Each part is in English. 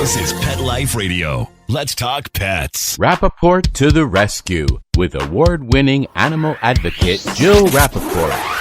This is Pet Life Radio. Let's talk pets. Rappaport to the rescue with award-winning animal advocate Jill Rappaport.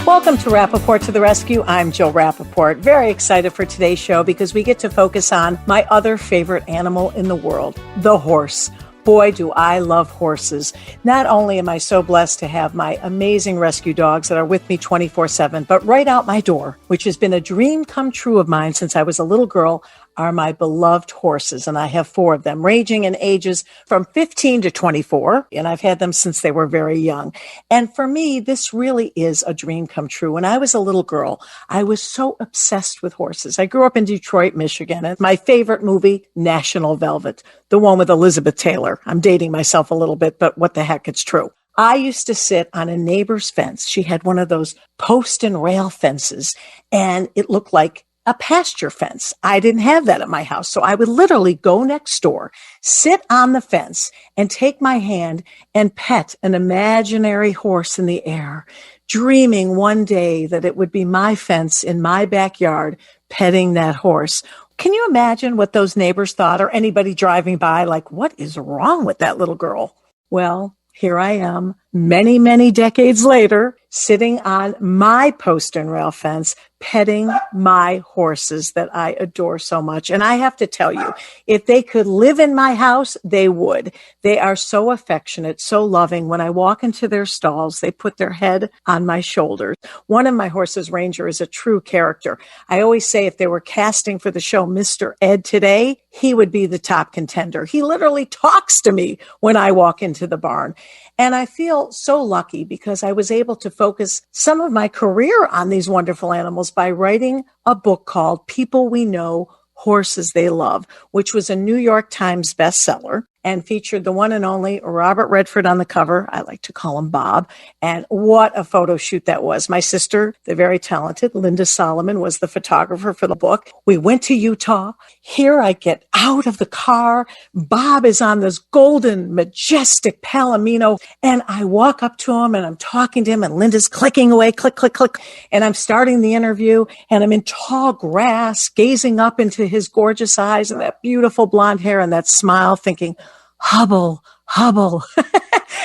Welcome to Rappaport to the Rescue. I'm Jill Rappaport. Very excited for today's show because we get to focus on my other favorite animal in the world, the horse. Boy, do I love horses. Not only am I so blessed to have my amazing rescue dogs that are with me 24/7, but right out my door, which has been a dream come true of mine since I was a little girl, are my beloved horses. And I have 4 of them, ranging in ages from 15 to 24. And I've had them since they were very young. And for me, this really is a dream come true. When I was a little girl, I was so obsessed with horses. I grew up in Detroit, Michigan. And my favorite movie, National Velvet, the one with Elizabeth Taylor. I'm dating myself a little bit, but what the heck, it's true. I used to sit on a neighbor's fence. She had one of those post and rail fences, and it looked like a pasture fence. I didn't have that at my house. So I would literally go next door, sit on the fence, and take my hand and pet an imaginary horse in the air, dreaming one day that it would be my fence in my backyard petting that horse. Can you imagine what those neighbors thought, or anybody driving by, like, what is wrong with that little girl? Well, here I am, many, many decades later, sitting on my post and rail fence, petting my horses that I adore so much. And I have to tell you, if they could live in my house, they would. They are so affectionate, so loving. When I walk into their stalls, they put their head on my shoulder. One of my horses, Ranger, is a true character. I always say if they were casting for the show Mr. Ed today, he would be the top contender. He literally talks to me when I walk into the barn. And I feel so lucky because I was able to focus some of my career on these wonderful animals by writing a book called People We Know, Horses They Love, which was a New York Times bestseller and featured the one and only Robert Redford on the cover. I like to call him Bob. And what a photo shoot that was. My sister, the very talented Linda Solomon, was the photographer for the book. We went to Utah. Here I get out of the car. Bob is on this golden, majestic Palomino. And I walk up to him and I'm talking to him and Linda's clicking away, click, click, click. And I'm starting the interview and I'm in tall grass, gazing up into his gorgeous eyes and that beautiful blonde hair and that smile, thinking, Hubble, Hubble.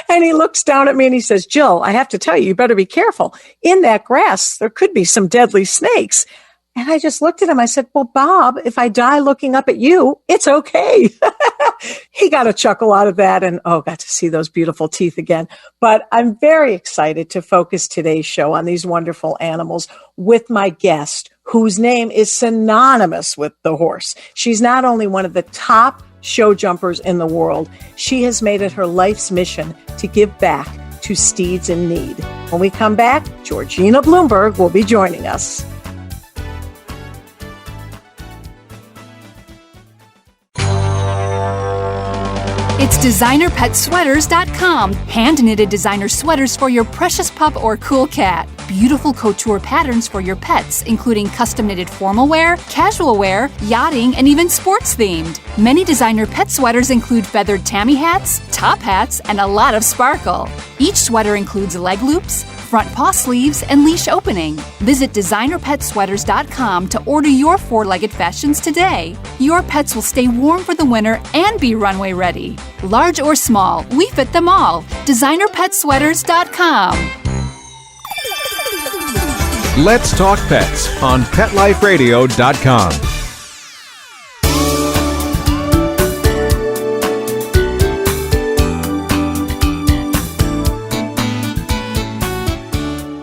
And he looks down at me and he says, Jill, I have to tell you, you better be careful. In that grass, there could be some deadly snakes. And I just looked at him. I said, well, Bob, if I die looking up at you, it's okay. He got a chuckle out of that and, got to see those beautiful teeth again. But I'm very excited to focus today's show on these wonderful animals with my guest, whose name is synonymous with the horse. She's not only one of the top show jumpers in the world, she has made it her life's mission to give back to steeds in need. When we come back, Georgina Bloomberg will be joining us. It's designerpetsweaters.com. Hand-knitted designer sweaters for your precious pup or cool cat. Beautiful couture patterns for your pets, including custom-knitted formal wear, casual wear, yachting, and even sports-themed. Many designer pet sweaters include feathered tammy hats, top hats, and a lot of sparkle. Each sweater includes leg loops, front paw sleeves, and leash opening. Visit designerpetsweaters.com to order your 4-legged fashions today. Your pets will stay warm for the winter and be runway ready. Large or small, we fit them all. designerpetsweaters.com. Let's Talk Pets on PetLifeRadio.com.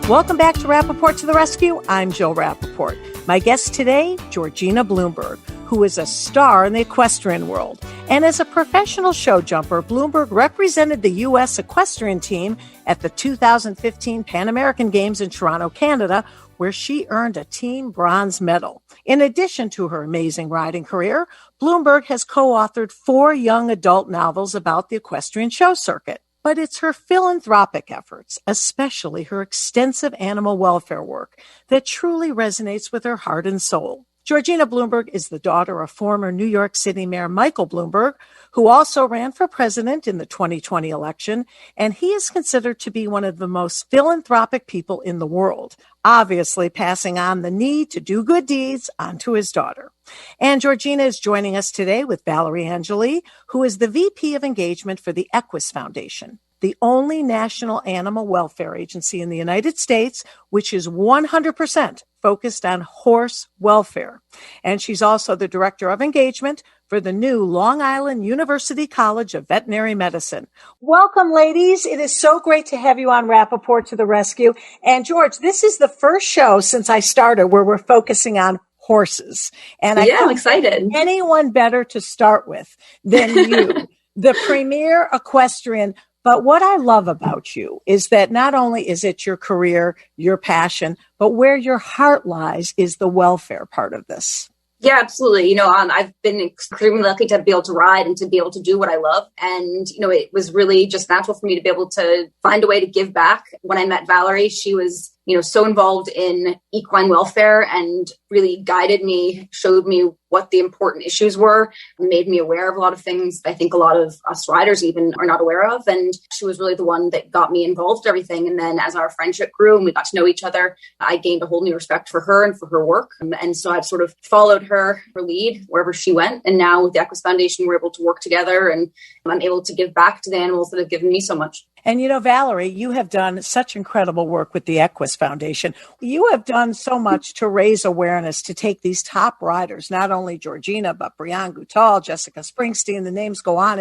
Welcome back to Rappaport to the Rescue. I'm Jill Rappaport. My guest today, Georgina Bloomberg, who is a star in the equestrian world. And as a professional show jumper, Bloomberg represented the U.S. equestrian team at the 2015 Pan American Games in Toronto, Canada, where she earned a team bronze medal. In addition to her amazing riding career, Bloomberg has co-authored 4 young adult novels about the equestrian show circuit. But it's her philanthropic efforts, especially her extensive animal welfare work, that truly resonates with her heart and soul. Georgina Bloomberg is the daughter of former New York City Mayor Michael Bloomberg, who also ran for president in the 2020 election, and he is considered to be one of the most philanthropic people in the world, obviously passing on the need to do good deeds onto his daughter. And Georgina is joining us today with Valerie Angeli, who is the VP of Engagement for the Equus Foundation, the only national animal welfare agency in the United States, which is 100% focused on horse welfare. And she's also the director of engagement for the new Long Island University College of Veterinary Medicine. Welcome, ladies. It is so great to have you on Rappaport to the rescue. And George, this is the first show since I started where we're focusing on horses. And I'm excited. Anyone better to start with than you, the premier equestrian. But what I love about you is that not only is it your career, your passion, but where your heart lies is the welfare part of this. Yeah, absolutely. I've been extremely lucky to be able to ride and to be able to do what I love. And, it was really just natural for me to be able to find a way to give back. When I met Valerie, she was, so involved in equine welfare and really guided me, showed me what the important issues were, made me aware of a lot of things I think a lot of us riders even are not aware of. And she was really the one that got me involved in everything. And then as our friendship grew and we got to know each other, I gained a whole new respect for her and for her work. And so I've sort of followed her lead wherever she went. And now with the Equus Foundation, we're able to work together and I'm able to give back to the animals that have given me so much. And Valerie, you have done such incredible work with the Equus Foundation. You have done so much to raise awareness, to take these top riders, not only Georgina, but Brianne Goutal, Jessica Springsteen, the names go on,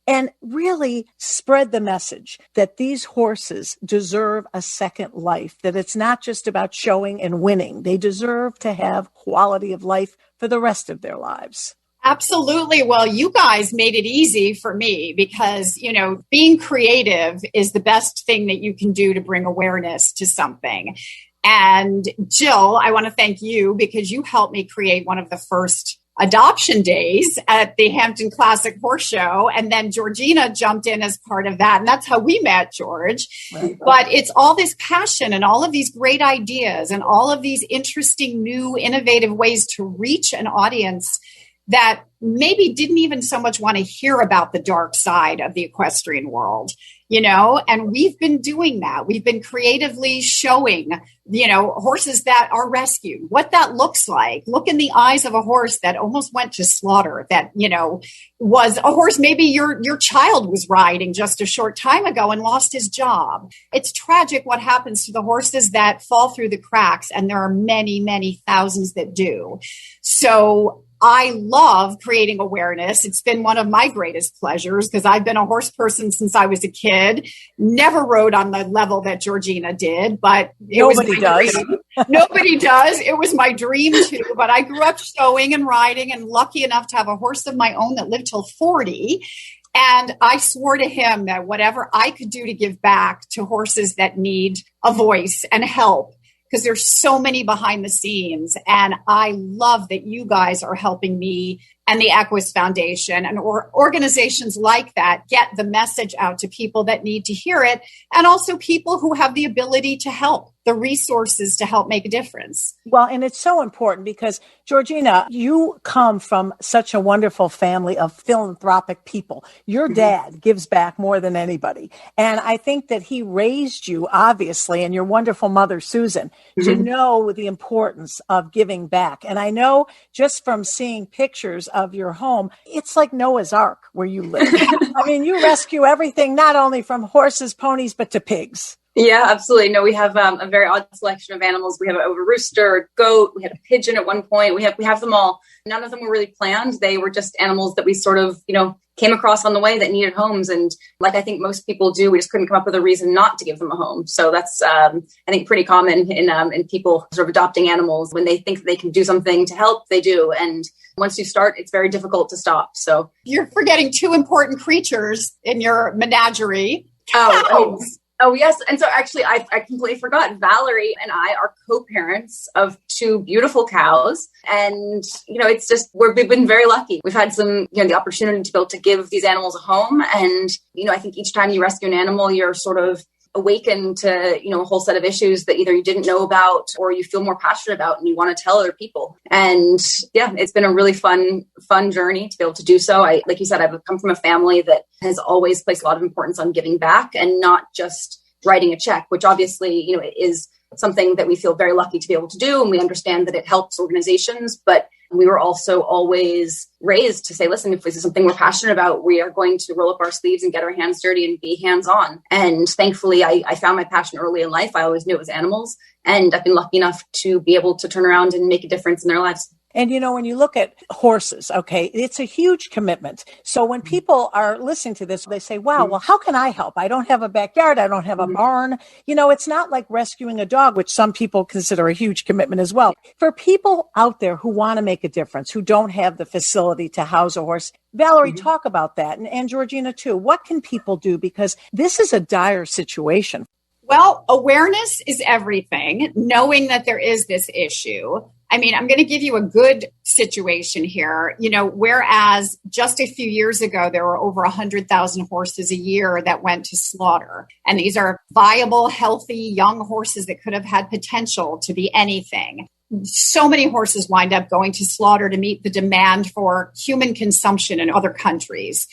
and really spread the message that these horses deserve a second life, that it's not just about showing and winning. They deserve to have quality of life for the rest of their lives. Absolutely. Well, you guys made it easy for me because, being creative is the best thing that you can do to bring awareness to something. And Jill, I want to thank you because you helped me create one of the first adoption days at the Hampton Classic Horse Show. And then Georgina jumped in as part of that. And that's how we met, George. Right. But it's all this passion and all of these great ideas and all of these interesting, new, innovative ways to reach an audience that maybe didn't even so much want to hear about the dark side of the equestrian world, and we've been doing that. We've been creatively showing, horses that are rescued, what that looks like. Look in the eyes of a horse that almost went to slaughter, that, was a horse maybe your child was riding just a short time ago and lost his job. It's tragic what happens to the horses that fall through the cracks, and there are many, many thousands that do. So I love creating awareness. It's been one of my greatest pleasures because I've been a horse person since I was a kid. Never rode on the level that Georgina did, but nobody does. Nobody does. It was my dream too. But I grew up showing and riding and lucky enough to have a horse of my own that lived till 40. And I swore to him that whatever I could do to give back to horses that need a voice and help, because there's so many behind the scenes. And I love that you guys are helping me and the Equus Foundation and organizations like that get the message out to people that need to hear it. And also people who have the ability to help, the resources to help make a difference. Well, and it's so important because, Georgina, you come from such a wonderful family of philanthropic people. Your dad gives back more than anybody. And I think that he raised you, obviously, and your wonderful mother, Susan, to know the importance of giving back. And I know just from seeing pictures of your home, it's like Noah's Ark where you live. I mean, you rescue everything, not only from horses, ponies, but to pigs. Yeah, absolutely. No, we have a very odd selection of animals. We have a rooster, a goat. We had a pigeon at one point. We have them all. None of them were really planned. They were just animals that we sort of, came across on the way that needed homes. And like I think most people do, we just couldn't come up with a reason not to give them a home. So that's, I think, pretty common in people sort of adopting animals. When they think they can do something to help, they do. And once you start, it's very difficult to stop. So you're forgetting two important creatures in your menagerie. Oh, yes. And so actually, I completely forgot. Valerie and I are co-parents of two beautiful cows. And, it's just, we've been very lucky. We've had the opportunity to be able to give these animals a home. And, I think each time you rescue an animal, you're sort of awaken to, a whole set of issues that either you didn't know about or you feel more passionate about and you want to tell other people. And yeah, it's been a really fun journey to be able to do so. Like you said, I've come from a family that has always placed a lot of importance on giving back and not just writing a check, which obviously, is something that we feel very lucky to be able to do. And we understand that it helps organizations, but we were also always raised to say, listen, if this is something we're passionate about, we are going to roll up our sleeves and get our hands dirty and be hands-on. And thankfully, I found my passion early in life. I always knew it was animals. And I've been lucky enough to be able to turn around and make a difference in their lives. And, when you look at horses, okay, it's a huge commitment. So when people are listening to this, they say, wow, well, how can I help? I don't have a backyard. I don't have a barn. It's not like rescuing a dog, which some people consider a huge commitment as well. For people out there who want to make a difference, who don't have the facility to house a horse, Valerie, talk about that. And Georgina, too. What can people do? Because this is a dire situation. Well, awareness is everything, knowing that there is this issue. I mean, I'm going to give you a good situation here. Whereas just a few years ago, there were over 100,000 horses a year that went to slaughter. And these are viable, healthy, young horses that could have had potential to be anything. So many horses wind up going to slaughter to meet the demand for human consumption in other countries.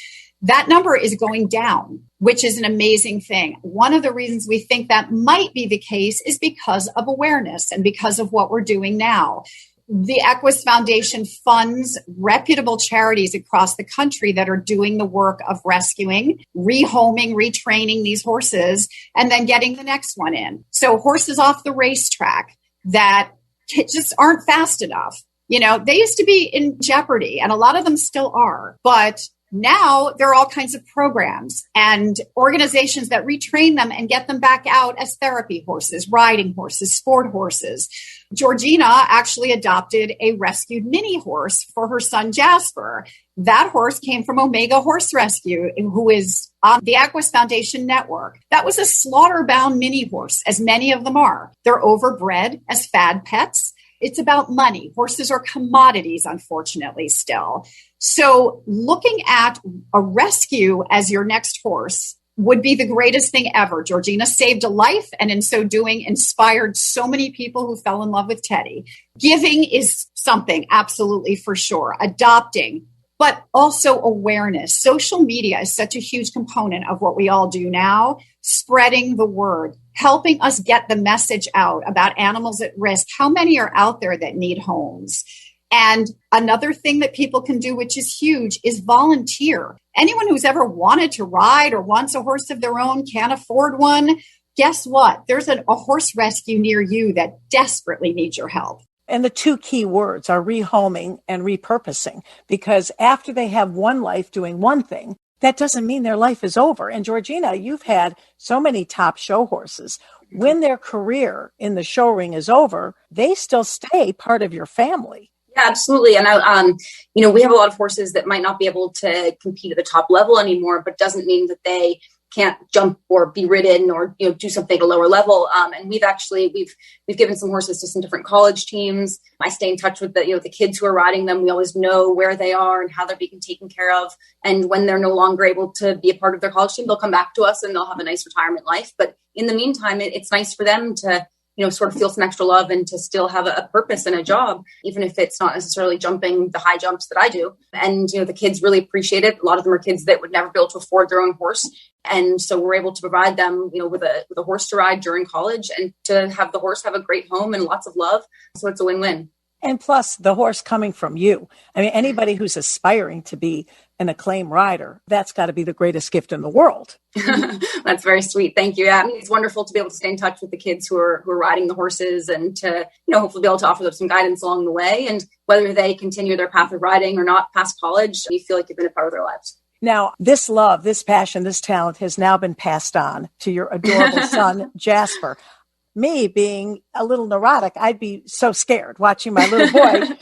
That number is going down, which is an amazing thing. One of the reasons we think that might be the case is because of awareness and because of what we're doing now. The Equus Foundation funds reputable charities across the country that are doing the work of rescuing, rehoming, retraining these horses, and then getting the next one in. So horses off the racetrack that just aren't fast enough. They used to be in jeopardy, and a lot of them still are, but now there are all kinds of programs and organizations that retrain them and get them back out as therapy horses, riding horses, sport horses. Georgina actually adopted a rescued mini horse for her son, Jasper. That horse came from Omega Horse Rescue, who is on the Equus Foundation network. That was a slaughter-bound mini horse, as many of them are. They're overbred as fad pets. It's about money. Horses are commodities, unfortunately, still. So looking at a rescue as your next horse would be the greatest thing ever. Georgina saved a life, and in so doing, inspired so many people who fell in love with Teddy. Giving is something, absolutely, for sure. Adopting, but also awareness. Social media is such a huge component of what we all do now. Spreading the word, helping us get the message out about animals at risk. How many are out there that need homes? And another thing that people can do, which is huge, is volunteer. Anyone who's ever wanted to ride or wants a horse of their own, can't afford one, guess what? There's a horse rescue near you that desperately needs your help. And the two key words are rehoming and repurposing, because after they have one life doing one thing, that doesn't mean their life is over. And Georgina, you've had so many top show horses. When their career in the show ring is over, they still stay part of your family. Yeah, absolutely. And we have a lot of horses that might not be able to compete at the top level anymore, but doesn't mean that they can't jump or be ridden or, do something at a lower level. And we've given some horses to some different college teams. I stay in touch with the kids who are riding them. We always know where they are and how they're being taken care of. And when they're no longer able to be a part of their college team, they'll come back to us and they'll have a nice retirement life. But in the meantime, it's nice for them to sort of feel some extra love and to still have a purpose and a job, even if it's not necessarily jumping the high jumps that I do. And, the kids really appreciate it. A lot of them are kids that would never be able to afford their own horse. And so we're able to provide them, with a horse to ride during college and to have the horse have a great home and lots of love. So it's a win-win. And plus the horse coming from you. I mean, anybody who's aspiring to be an acclaimed rider, that's got to be the greatest gift in the world. That's very sweet. Thank you. Yeah, it's wonderful to be able to stay in touch with the kids who are riding the horses and to, hopefully be able to offer them some guidance along the way. And whether they continue their path of riding or not past college, you feel like you've been a part of their lives. Now, this love, this passion, this talent has now been passed on to your adorable son, Jasper. Me being a little neurotic, I'd be so scared watching my little boy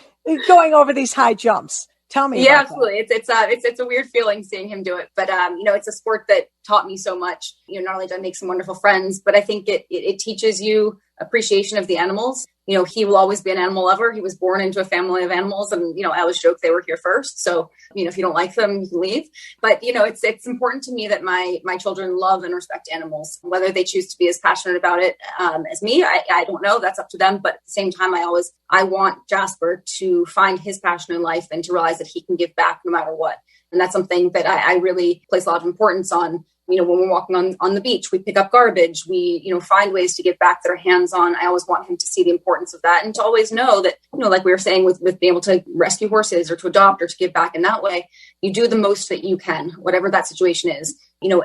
going over these high jumps. Tell me. Yeah, absolutely. It's a weird feeling seeing him do it, but it's a sport that taught me so much. Not only did I make some wonderful friends, but I think it teaches you appreciation of the animals. He will always be an animal lover. He was born into a family of animals, and, I always joke they were here first. So, if you don't like them, you can leave. But, it's important to me that my children love and respect animals, whether they choose to be as passionate about it as me. I don't know. That's up to them. But at the same time, I want Jasper to find his passion in life and to realize that he can give back no matter what. And that's something that I really place a lot of importance on. When we're walking on the beach, we pick up garbage, we, find ways to give back that are hands-on. I always want him to see the importance of that and to always know that, like we were saying with being able to rescue horses or to adopt or to give back in that way, you do the most that you can, whatever that situation is.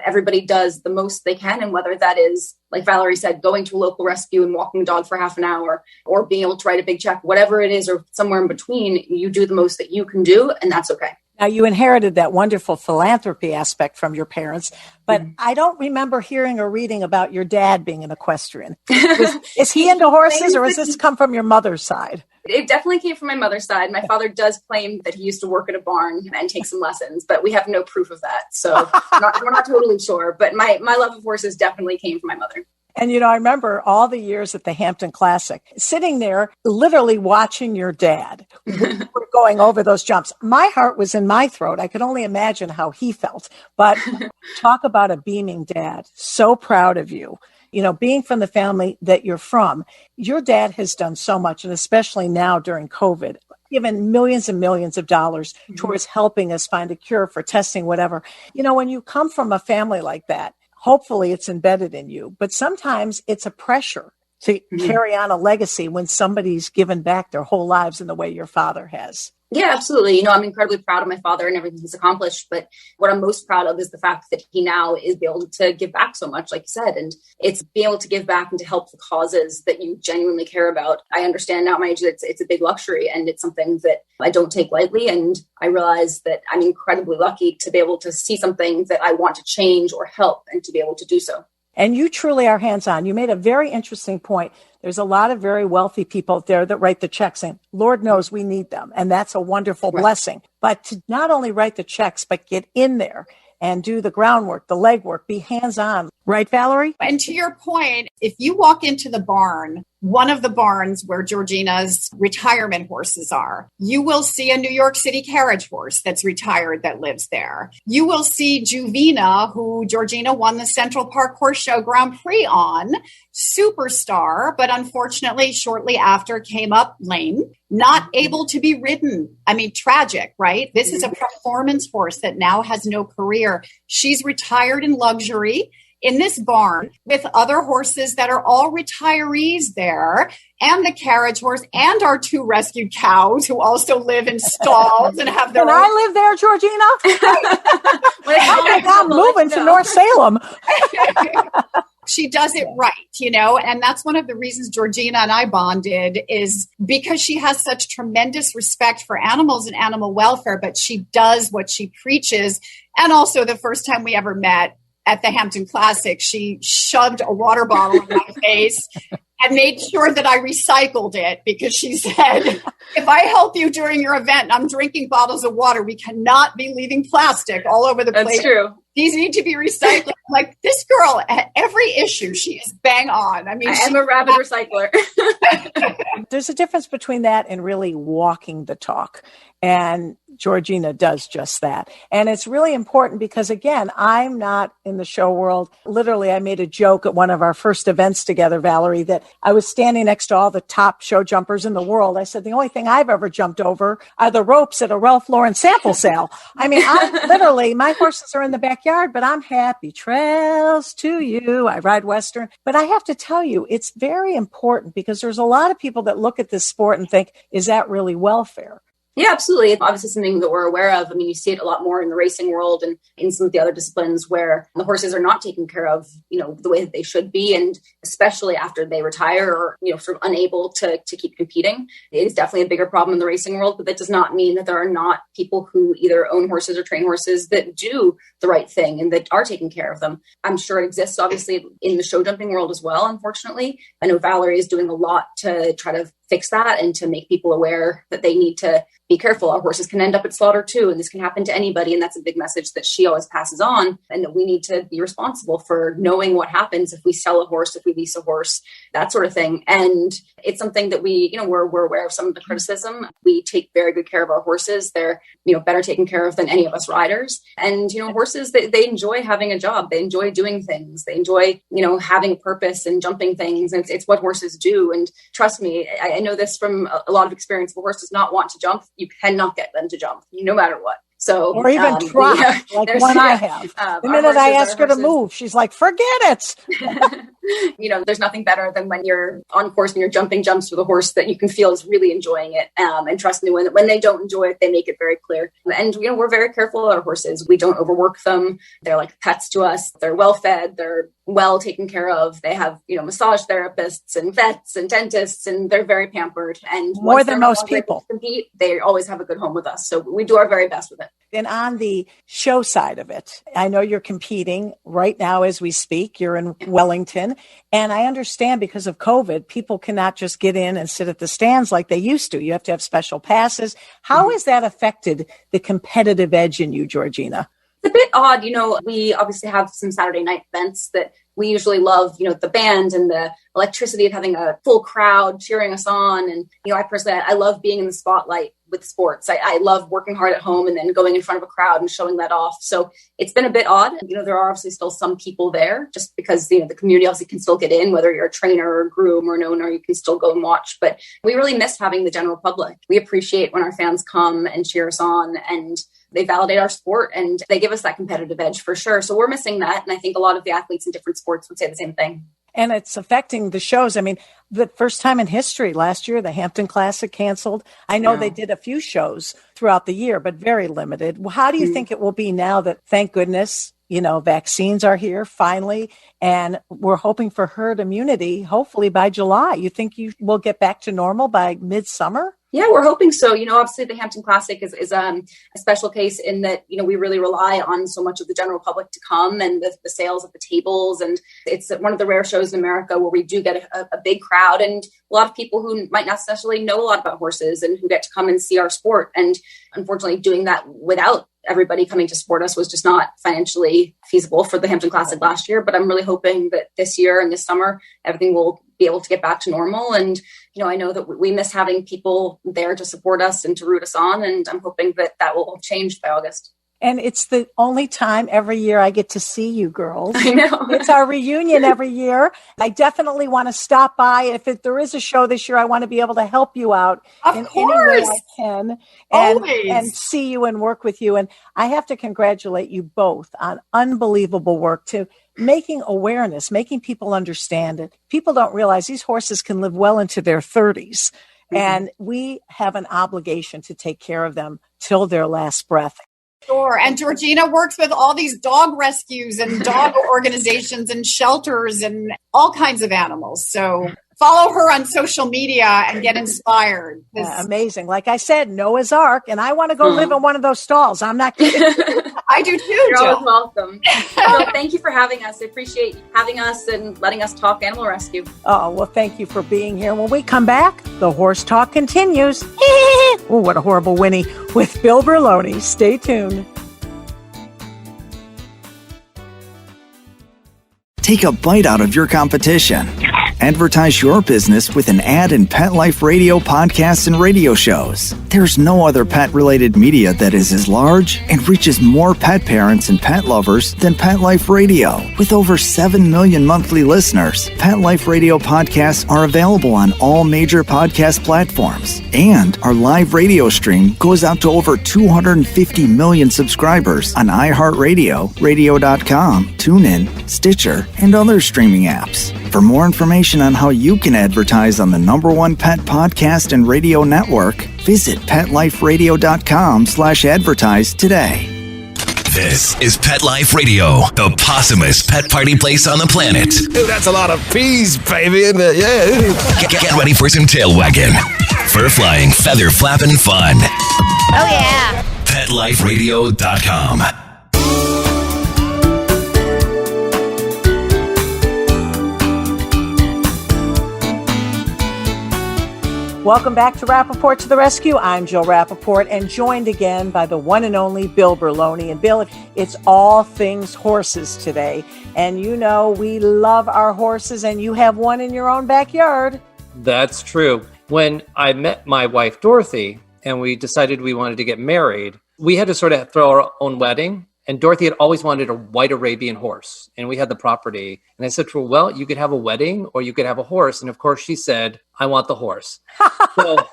Everybody does the most they can. And whether that is, like Valerie said, going to a local rescue and walking a dog for half an hour or being able to write a big check, whatever it is, or somewhere in between, you do the most that you can do. And that's okay. Now, you inherited that wonderful philanthropy aspect from your parents, but I don't remember hearing or reading about your dad being an equestrian. Is he into horses, or does this come from your mother's side? It definitely came from my mother's side. My father does claim that he used to work at a barn and take some lessons, but we have no proof of that. So we're not totally sure. But my love of horses definitely came from my mother. And, I remember all the years at the Hampton Classic, sitting there, literally watching your dad going over those jumps. My heart was in my throat. I could only imagine how he felt. But talk about a beaming dad. So proud of you. Being from the family that you're from, your dad has done so much, and especially now during COVID, given millions and millions of dollars towards helping us find a cure for testing, whatever. When you come from a family like that, hopefully it's embedded in you, but sometimes it's a pressure to carry on a legacy when somebody's given back their whole lives in the way your father has. Yeah, absolutely. I'm incredibly proud of my father and everything he's accomplished. But what I'm most proud of is the fact that he now is able to give back so much, like you said, and it's being able to give back and to help the causes that you genuinely care about. I understand now at my age that it's a big luxury, and it's something that I don't take lightly. And I realize that I'm incredibly lucky to be able to see something that I want to change or help and to be able to do so. And you truly are hands-on. You made a very interesting point. There's a lot of very wealthy people out there that write the checks saying, Lord knows we need them. And that's a wonderful blessing. But to not only write the checks, but get in there and do the groundwork, the legwork, be hands-on. Right, Valerie? And to your point, if you walk into the barn, one of the barns where Georgina's retirement horses are, you will see a New York City carriage horse that's retired that lives there. You will see Juvena, who Georgina won the Central Park Horse Show Grand Prix on, superstar, but unfortunately shortly after came up lame, not able to be ridden. I mean, tragic, right? This is a performance horse that now has no career. She's retired in luxury in this barn with other horses that are all retirees there, and the carriage horse, and our 2 rescued cows who also live in stalls and have their own. I live there, Georgina? I'm moving to North Salem. She does it right, and that's one of the reasons Georgina and I bonded, is because she has such tremendous respect for animals and animal welfare, but she does what she preaches. And also the first time we ever met, at the Hampton Classic, she shoved a water bottle in my face and made sure that I recycled it, because she said, if I help you during your event and I'm drinking bottles of water, we cannot be leaving plastic all over the place. That's true. These need to be recycled. Like, this girl, at every issue, she is bang on. I mean, I'm a rabid recycler. There's a difference between that and really walking the talk. And Georgina does just that. And it's really important because, again, I'm not in the show world. Literally, I made a joke at one of our first events together, Valerie, that I was standing next to all the top show jumpers in the world. I said, the only thing I've ever jumped over are the ropes at a Ralph Lauren sample sale. I mean, my horses are in the backyard, but I'm happy. Trails to you. I ride Western. But I have to tell you, it's very important because there's a lot of people that look at this sport and think, is that really welfare? Yeah, absolutely. It's obviously something that we're aware of. I mean, you see it a lot more in the racing world and in some of the other disciplines where the horses are not taken care of, the way that they should be. And especially after they retire or, sort of unable to keep competing. It is definitely a bigger problem in the racing world, but that does not mean that there are not people who either own horses or train horses that do the right thing and that are taking care of them. I'm sure it exists, obviously, in the show jumping world as well, unfortunately. I know Valerie is doing a lot to try to fix that and to make people aware that they need to be careful. Our horses can end up at slaughter too, and this can happen to anybody. And that's a big message that she always passes on, and that we need to be responsible for knowing what happens if we sell a horse, if we lease a horse, that sort of thing. And it's something that we, we're aware of some of the criticism. We take very good care of our horses. They're, better taken care of than any of us riders. And, horses, they enjoy having a job. They enjoy doing things. They enjoy, having a purpose and jumping things. And it's what horses do. And trust me, I know this from a lot of experience. If a horse does not want to jump, you cannot get them to jump, no matter what. So, or even try, like one I have. The minute I ask her to move, she's like, forget it. There's nothing better than when you're on course and you're jumping jumps with a horse that you can feel is really enjoying it. And trust me, when they don't enjoy it, they make it very clear. And, we're very careful of our horses. We don't overwork them. They're like pets to us. They're well fed. They're well taken care of. They have, massage therapists and vets and dentists, and they're very pampered. And more than most people compete, they always have a good home with us. So we do our very best with it. And on the show side of it, I know you're competing right now as we speak. You're in Wellington. And I understand because of COVID, people cannot just get in and sit at the stands like they used to. You have to have special passes. How has that affected the competitive edge in you, Georgina? It's a bit odd. We obviously have some Saturday night events that we usually love, the band and the electricity of having a full crowd cheering us on. And, I personally, I love being in the spotlight with sports. I love working hard at home and then going in front of a crowd and showing that off. So it's been a bit odd. There are obviously still some people there just because, the community obviously can still get in, whether you're a trainer or a groom or an owner, you can still go and watch. But we really miss having the general public. We appreciate when our fans come and cheer us on, and they validate our sport and they give us that competitive edge for sure. So we're missing that. And I think a lot of the athletes in different sports would say the same thing. And it's affecting the shows. I mean, the first time in history last year, the Hampton Classic canceled. I know they did a few shows throughout the year, but very limited. How do you think it will be now that, thank goodness, vaccines are here finally, and we're hoping for herd immunity, hopefully by July? You think you will get back to normal by midsummer? Yeah, we're hoping so. Obviously the Hampton Classic is a special case in that, we really rely on so much of the general public to come and the sales at the tables. And it's one of the rare shows in America where we do get a big crowd and a lot of people who might not necessarily know a lot about horses and who get to come and see our sport. And unfortunately, doing that without everybody coming to support us was just not financially feasible for the Hampton Classic last year. But I'm really hoping that this year and this summer, everything will be able to get back to normal. And, I know that we miss having people there to support us and to root us on. And I'm hoping that will change by August. And it's the only time every year I get to see you girls. I know. It's our reunion every year. I definitely want to stop by. If there is a show this year, I want to be able to help you out in any way I can and see you and work with you. And I have to congratulate you both on unbelievable work to making awareness, making people understand it. People don't realize these horses can live well into their 30s. And we have an obligation to take care of them till their last breath. Sure. And Georgina works with all these dog rescues and dog organizations and shelters and all kinds of animals. So follow her on social media and get inspired. Amazing. Like I said, Noah's Ark, and I want to go live in one of those stalls. I'm not kidding. I do too, You're Jill. always welcome. So thank you for having us. I appreciate having us and letting us talk animal rescue. Oh, well, thank you for being here. When we come back, the horse talk continues. Oh, what a horrible whinny with Bill Berloni. Stay tuned. Take a bite out of your competition. Advertise your business with an ad in Pet Life Radio podcasts and radio shows. There's no other pet-related media that is as large and reaches more pet parents and pet lovers than Pet Life Radio. With over 7 million monthly listeners, Pet Life Radio podcasts are available on all major podcast platforms. And our live radio stream goes out to over 250 million subscribers on iHeartRadio, radio.com, TuneIn, Stitcher, and other streaming apps. For more information on how you can advertise on the #1 pet podcast and radio network, visit PetLifeRadio.com/advertise today. This is Pet Life Radio, the possumest pet party place on the planet. Ooh, that's a lot of peas, baby, isn't it? Yeah. Get ready for some tail wagging, fur flying, feather flapping fun. Oh, yeah. PetLifeRadio.com. Welcome back to Rappaport to the Rescue. I'm Jill Rappaport and joined again by the one and only Bill Berloni. And Bill, it's all things horses today. And you know we love our horses, and you have one in your own backyard. That's true. When I met my wife, Dorothy, and we decided we wanted to get married, we had to sort of throw our own wedding. And Dorothy had always wanted a white Arabian horse, and we had the property. And I said to her, well, you could have a wedding or you could have a horse. And of course she said, I want the horse. So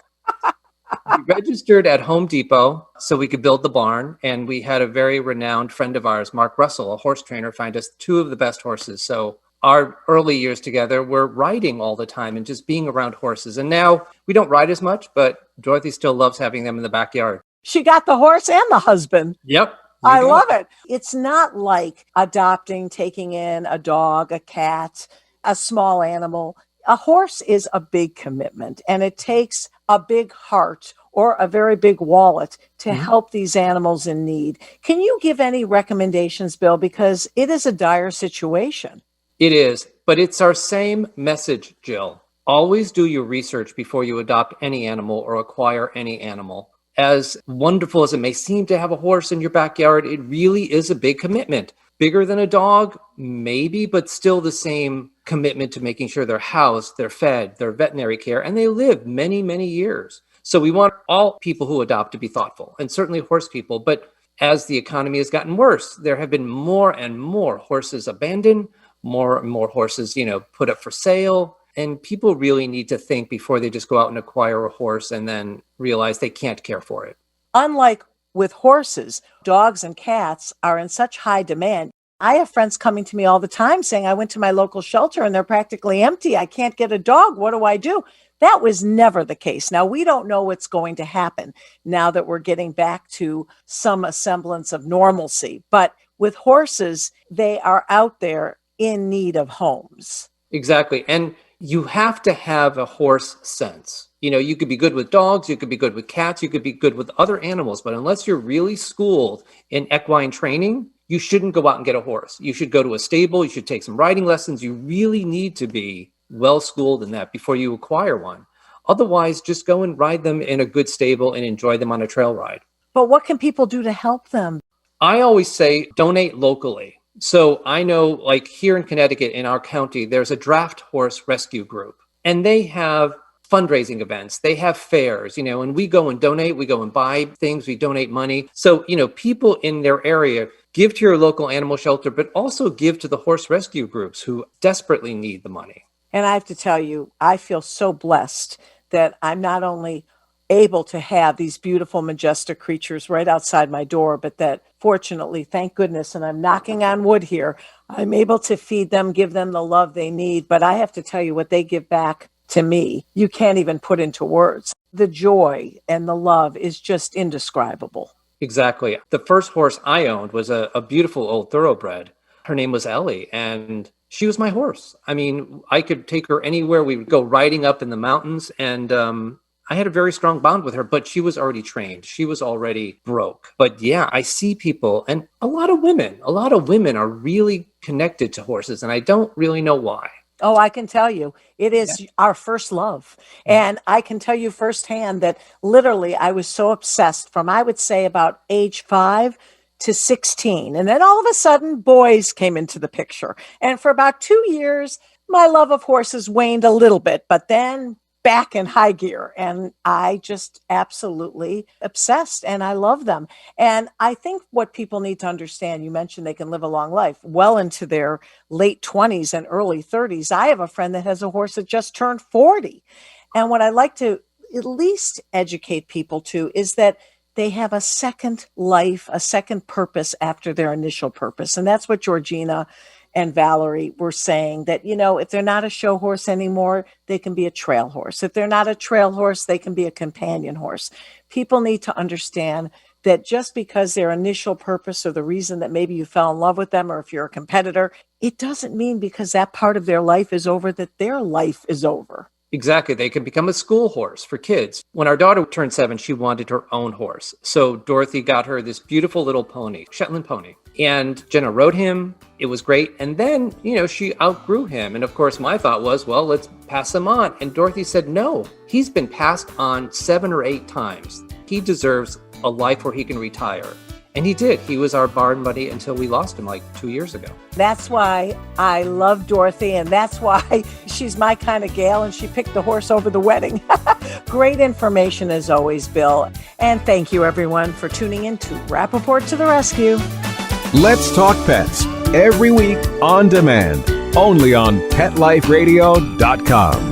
we registered at Home Depot so we could build the barn. And we had a very renowned friend of ours, Mark Russell, a horse trainer, find us two of the best horses. So our early years together were riding all the time and just being around horses. And now we don't ride as much, but Dorothy still loves having them in the backyard. She got the horse and the husband. Yep. I love it. It's not like adopting, taking in a dog, a cat, a small animal. A horse is a big commitment, and it takes a big heart or a very big wallet to help these animals in need. Can you give any recommendations, Bill? Because it is a dire situation. It is, but it's our same message, Jill. Always do your research before you adopt any animal or acquire any animal. As wonderful as it may seem to have a horse in your backyard, it really is a big commitment. Bigger than a dog, maybe, but still the same commitment to making sure they're housed, they're fed, they're veterinary care, and they live many, many years. So we want all people who adopt to be thoughtful, and certainly horse people. But as the economy has gotten worse, there have been more and more horses abandoned, more and more horses, put up for sale. And people really need to think before they just go out and acquire a horse and then realize they can't care for it. Unlike with horses, dogs and cats are in such high demand. I have friends coming to me all the time saying, I went to my local shelter and they're practically empty. I can't get a dog. What do I do? That was never the case. Now, we don't know what's going to happen now that we're getting back to some semblance of normalcy. But with horses, they are out there in need of homes. Exactly. And you have to have a horse sense. You could be good with dogs, you could be good with cats, you could be good with other animals, but unless you're really schooled in equine training, you shouldn't go out and get a horse. You should go to a stable, you should take some riding lessons. You really need to be well schooled in that before you acquire one. Otherwise, just go and ride them in a good stable and enjoy them on a trail ride. But what can people do to help them? I always say donate locally. So I know, like here in Connecticut, in our county, there's a draft horse rescue group, and they have fundraising events. They have fairs, and we go and donate, we go and buy things, we donate money. So, people in their area give to your local animal shelter, but also give to the horse rescue groups who desperately need the money. And I have to tell you, I feel so blessed that I'm not only able to have these beautiful, majestic creatures right outside my door, but that fortunately, thank goodness, and I'm knocking on wood here, I'm able to feed them, give them the love they need. But I have to tell you, what they give back to me, you can't even put into words. The joy and the love is just indescribable. Exactly. The first horse I owned was a beautiful old thoroughbred. Her name was Ellie, and she was my horse. I mean, I could take her anywhere. We would go riding up in the mountains, and I had a very strong bond with her, but she was already trained. She was already broke. But yeah, I see people, and a lot of women are really connected to horses, and I don't really know why. Oh, I can tell you, it is our first love. And I can tell you firsthand that literally I was so obsessed from, I would say, about age 5 to 16. And then all of a sudden, boys came into the picture. And for about 2 years, my love of horses waned a little bit, but then back in high gear. And I just absolutely obsessed, and I love them. And I think what people need to understand, you mentioned they can live a long life, well into their late 20s and early 30s. I have a friend that has a horse that just turned 40. And what I like to at least educate people to is that they have a second life, a second purpose after their initial purpose. And that's what Georgina and Valerie were saying, that, if they're not a show horse anymore, they can be a trail horse. If they're not a trail horse, they can be a companion horse. People need to understand that just because their initial purpose or the reason that maybe you fell in love with them, or if you're a competitor, it doesn't mean because that part of their life is over that their life is over. Exactly. They can become a school horse for kids. When our daughter turned 7, she wanted her own horse. So Dorothy got her this beautiful little pony, Shetland pony. And Jenna rode him. It was great. And then, she outgrew him. And of course, my thought was, well, let's pass him on. And Dorothy said, no, he's been passed on 7 or 8 times. He deserves a life where he can retire. And he did. He was our barn buddy until we lost him like 2 years ago. That's why I love Dorothy, and that's why she's my kind of gal, and she picked the horse over the wedding. Great information as always, Bill. And thank you, everyone, for tuning in to Rappaport to the Rescue. Let's Talk Pets, every week on demand, only on PetLifeRadio.com.